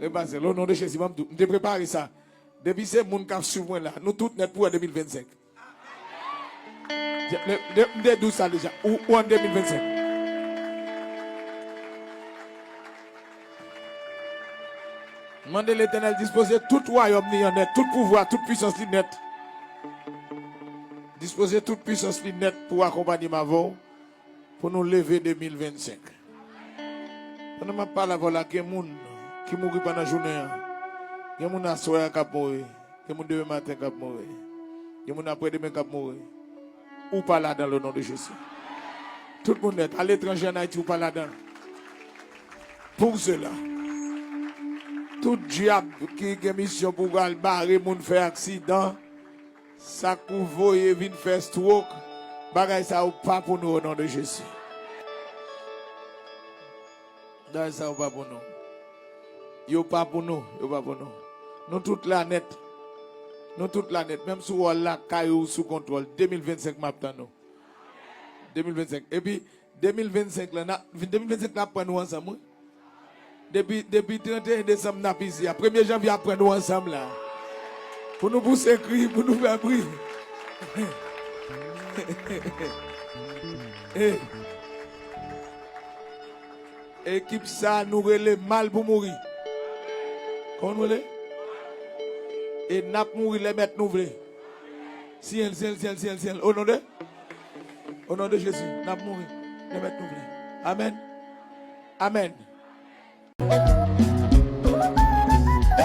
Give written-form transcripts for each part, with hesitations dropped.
Repassez, le nom de Jésus, je te prépare ça. Depuis ces gens qui suivent moi là, nous tous net pour 2025. Je dis ça déjà, ou en 2025. Mandez l'Éternel disposer tout royaume net, tout pouvoir, toute puissance net. Disposer toute puissance net pour accompagner ma voix, pour nous lever 2025. On ne m'a pas la voilà que moun qui mourut pendant la journée. Il y a des gens qui sont morts. Il y a des gens demain matin qui sont morts. Il y a des gens après-demain qui sont morts. Ou pas là dans le nom de Jésus. Tout le monde est à l'étranger en Haïti ou pas là-dedans. Pour cela, tout diable qui a mission pour barrer moun faire accident, ça couvre et vient faire stroke, bagay ça ou pas pour nous au nom de Jésus. Bagay ça ou pas pour nous. Yo pas pour nous, yo pas pour nous. Nous toute la net. Nous toute la net, même si on la caillou sous contrôle, 2025 m'attend nous. 2025. Et puis 2025 là, 2025 là prend nous ensemble. Depuis 31 décembre n'a pas ici. 1er janvier après nous ensemble là. Pour nous pousser cri, pour nous faire bruit. Équipe ça nous relève mal pour mourir. Comment nous relève? Et n'a pas mourir les mettre nous voulons. Ciel. Au nom de Jésus, n'a pas mourir les mettre nous voulons. Amen. Amen. Et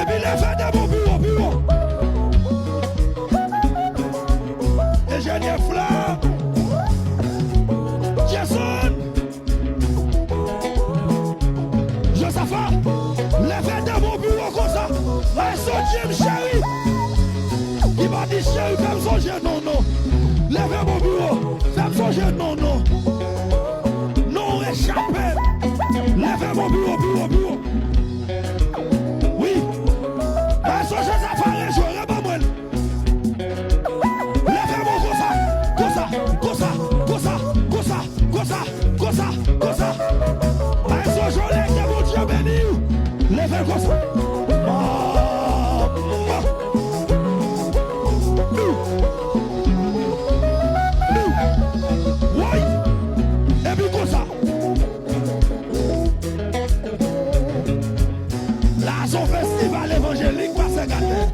puis les fêtes de mon bureau. Ingénieur Flamme. Jason. Josaphat. Les fêtes de mon bureau comme ça. Mais son Dieu chéri. Il m'a dit chéri, fais-moi songer, non. Lève mon bureau. Fais-moi songer, non. Non, échappé. Lève mon bureau. Oui. Mais songer, ça fait jouer, pas moi. Lève mon comme ça. Mais songer, lève mon Dieu béni. Lève comme ça. Son festival évangélique va se gâter.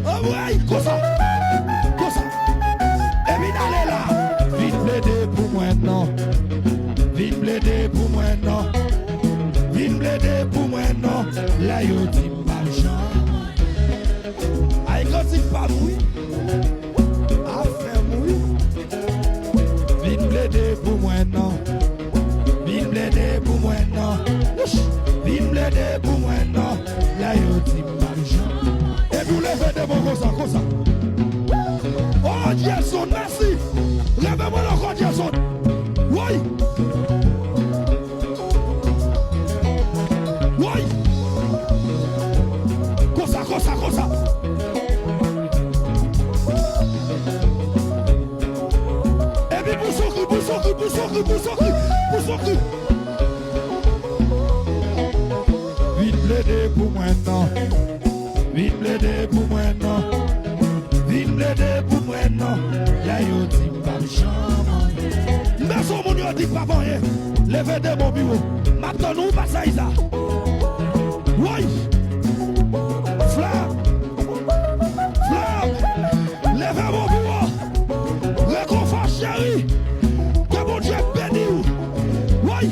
Oh ouais, comme ça. Et puis d'aller là. Vite blaider pour moi non. Vite blaider pour moi non. Là yo dit pas Jean. Aïe quand il pas mouille. Affaire mouille. Vite blaider pour moi non. Vite blaider pour moi non. Vite blaider pour moi non. Là yo dit pas Jean. Et puis levez de bon comme ça. Oh Jason, merci. Levez-moi encore Jason. Oui. Comme ça. Et puis pour son cri. Vite blaider pour moi non. Vite blaider pour moi non. Là yo dit pas chambre. Mais son moun yo dit pas rien. Levez de mon bureau. Maintenant nous pas ça Isa. Oui. Flamme. Levez mon bureau. Réconfort chéri. Que mon Dieu bénisse. Oui.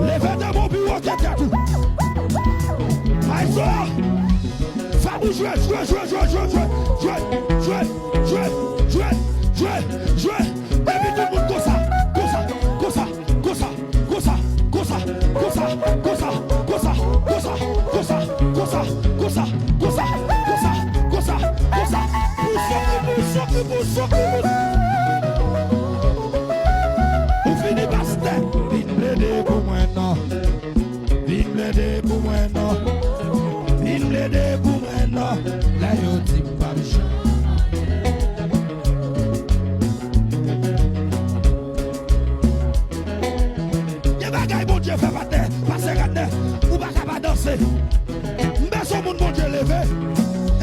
Levez de mon bureau qui est tout. Aïe, fais-moi jouer. Et puis tout le monde comme ça. Ou fini basta. Vite blaider pour moi non. Vite blaider pour moi non. Là yo dit pas Jean. Y'a bagay bon Dieu fait pas terre, pas se garder. Ou pas capable danser. Mais son monde, mon Dieu, levé.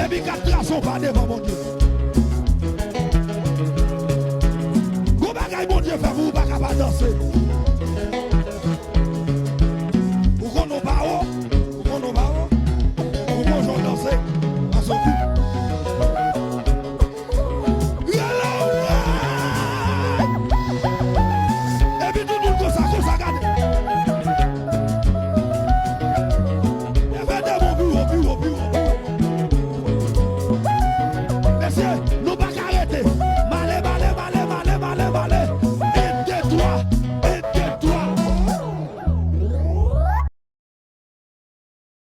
Et puis, 4 garçons pas devant mon Dieu. Go bagaille, mon Dieu, fait vous, pas capable danser.